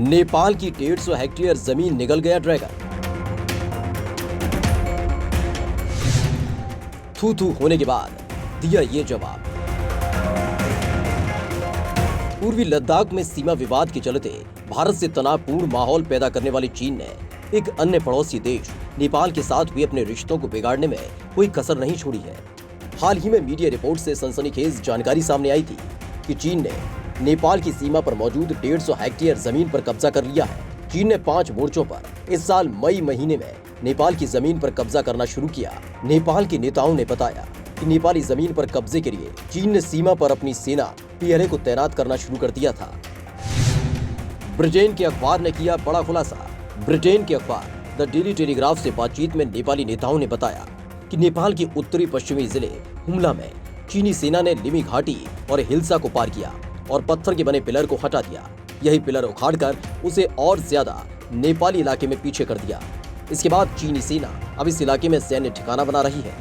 नेपाल की 150 हेक्टेयर जमीन निगल गया ड्रैगन। थू थू होने के बाद दिया ये जवाब। पूर्वी लद्दाख में सीमा विवाद के चलते भारत से तनावपूर्ण माहौल पैदा करने वाली चीन ने एक अन्य पड़ोसी देश नेपाल के साथ भी अपने रिश्तों को बिगाड़ने में कोई कसर नहीं छोड़ी है। हाल ही में मीडिया रिपोर्ट से सनसनीखेज जानकारी सामने आई थी कि चीन ने नेपाल की सीमा पर मौजूद 150 हेक्टेयर जमीन पर कब्जा कर लिया है। चीन ने 5 मोर्चों पर इस साल मई महीने में नेपाल की जमीन पर कब्जा करना शुरू किया। नेपाल के नेताओं ने बताया कि नेपाली जमीन पर कब्जे के लिए चीन ने सीमा पर अपनी सेना पीएलए को तैनात करना शुरू कर दिया था। ब्रिटेन के अखबार ने किया बड़ा खुलासा। ब्रिटेन के अखबार द डेली टेलीग्राफ से बातचीत में नेपाली नेताओं ने बताया कि नेपाल के उत्तरी पश्चिमी जिले हुम्ला में चीनी सेना ने लिमी घाटी और हिल्सा को पार किया और पत्थर के बने पिलर को हटा दिया। यही पिलर उखाड़कर उसे और ज्यादा नेपाली इलाके में पीछे कर दिया। इसके बाद चीनी सेना अब इस इलाके में सैन्य ठिकाना बना रही है।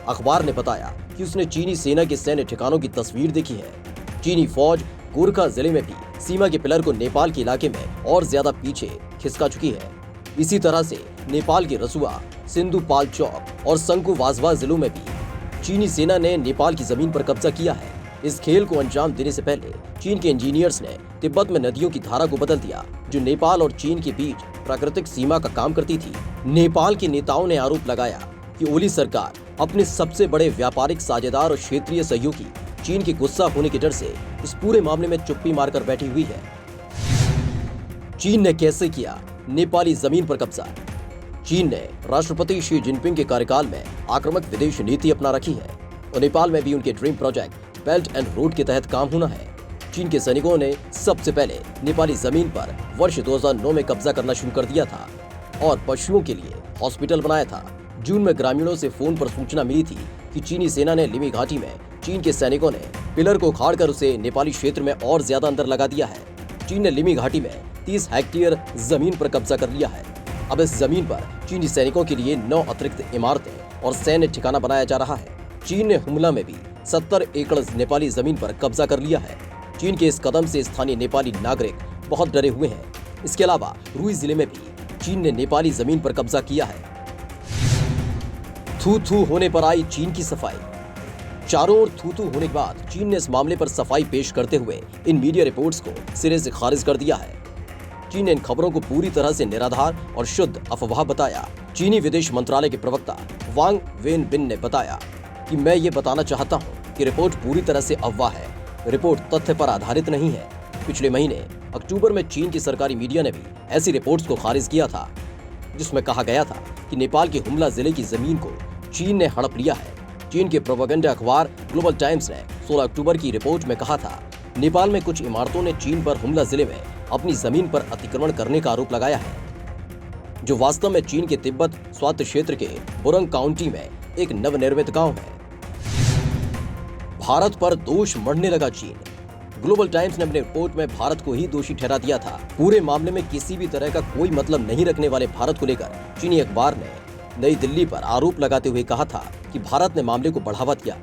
अखबार ने बताया कि उसने चीनी सेना के सैन्य ठिकानों की तस्वीर देखी है। चीनी फौज गोरखा जिले में भी सीमा के पिलर को नेपाल के इलाके में और ज्यादा पीछे खिसका चुकी है। इसी तरह से नेपाल के रसुआ, सिंधुपाल चौक और संकु वाजवा जिलों में भी चीनी सेना ने नेपाल की जमीन पर कब्जा किया है। इस खेल को अंजाम देने से पहले चीन के इंजीनियर्स ने तिब्बत में नदियों की धारा को बदल दिया, जो नेपाल और चीन के बीच प्राकृतिक सीमा का काम करती थी। नेपाल के नेताओं ने आरोप लगाया कि ओली सरकार अपने सबसे बड़े व्यापारिक साझेदार और क्षेत्रीय सहयोगी चीन के गुस्सा होने के डर से इस पूरे मामले में चुप्पी मारकर बैठी हुई है। चीन ने कैसे किया नेपाली जमीन पर कब्जा? चीन ने राष्ट्रपति शी जिनपिंग के कार्यकाल में आक्रामक विदेश नीति अपना रखी है और नेपाल में भी उनके dream project belt and road के तहत काम होना है। चीन के सैनिकों ने सबसे पहले नेपाली जमीन पर वर्ष 2009 में कब्जा करना शुरू कर दिया था और पशुओं के लिए हॉस्पिटल बनाया था। जून में ग्रामीणों से फोन पर सूचना मिली थी कि चीनी सेना ने लिमी घाटी में चीन के सैनिकों ने पिलर को उखाड़कर उसे नेपाली क्षेत्र में और ज्यादा अंदर लगा दिया है। चीन ने लिमी घाटी में 30 हेक्टेयर जमीन पर कब्जा कर लिया है। अब इस जमीन पर चीनी सैनिकों के लिए 9 अतिरिक्त इमारतें और सैन्य ठिकाना बनाया जा रहा है। चीन ने हुम्ला में भी 70 एकड़ नेपाली जमीन पर कब्जा कर लिया है। चीन के इस कदम से स्थानीय नेपाली नागरिक बहुत डरे हुए हैं। इसके अलावा रुई जिले में भी चीन ने नेपाली जमीन पर कब्जा किया है। थू थू होने पर आई चीन की सफाई। चारों ओर थू थू होने के बाद चीन ने इस मामले पर सफाई पेश करते हुए इन मीडिया रिपोर्ट्स को सिरे से खारिज कर दिया है। चीन ने इन खबरों को पूरी तरह से निराधार और शुद्ध अफवाह बताया। चीनी विदेश मंत्रालय के प्रवक्ता वांग वेनबिन ने बताया कि मैं ये बताना चाहता हूँ कि रिपोर्ट पूरी तरह से अफवाह है। रिपोर्ट तथ्य पर आधारित नहीं है। पिछले महीने अक्टूबर में चीन की सरकारी मीडिया ने भी ऐसी रिपोर्ट्स को खारिज किया था, जिसमें कहा गया था कि नेपाल के हुम्ला जिले की जमीन को चीन ने हड़प लिया है। चीन के प्रोपेगेंडा अखबार ग्लोबल टाइम्स ने 16 अक्टूबर की रिपोर्ट में कहा था, नेपाल में कुछ इमारतों ने चीन पर हुम्ला जिले में अपनी जमीन पर अतिक्रमण करने का आरोप लगाया है, जो वास्तव में चीन के तिब्बत स्वायत्त क्षेत्र के बुरंग काउंटी में एक नवनिर्मित गांव है। भारत पर दोष मढ़ने लगा चीन। ग्लोबल टाइम्स ने अपने रिपोर्ट में भारत को ही दोषी ठहरा दिया था। पूरे मामले में किसी भी तरह का कोई मतलब नहीं रखने वाले भारत को लेकर चीनी अखबार ने नई दिल्ली पर आरोप लगाते हुए कहा था कि भारत ने मामले को बढ़ावा दिया।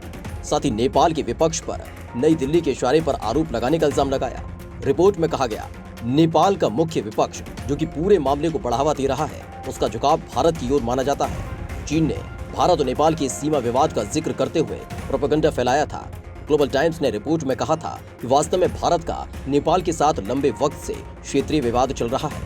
साथ ही नेपाल के विपक्ष पर नई दिल्ली के इशारे पर आरोप लगाने का इल्जाम लगाया। रिपोर्ट में कहा गया, नेपाल का मुख्य विपक्ष जो कि पूरे मामले को बढ़ावा दे रहा है, उसका झुकाव भारत की ओर माना जाता है। चीन ने भारत और नेपाल के सीमा विवाद का जिक्र करते हुए प्रोपेगेंडा फैलाया था। ग्लोबल टाइम्स ने रिपोर्ट में कहा था कि वास्तव में भारत का नेपाल के साथ लंबे वक्त से क्षेत्रीय विवाद चल रहा है।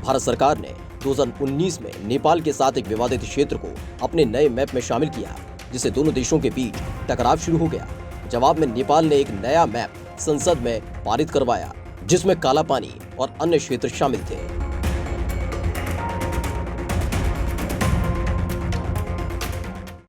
भारत सरकार ने 2019 में नेपाल के साथ एक विवादित क्षेत्र को अपने नए मैप में शामिल किया, जिससे दोनों देशों के बीच टकराव शुरू हो गया। जवाब में नेपाल ने एक नया मैप संसद में पारित करवाया, जिसमें काला पानी और अन्य क्षेत्र शामिल थे।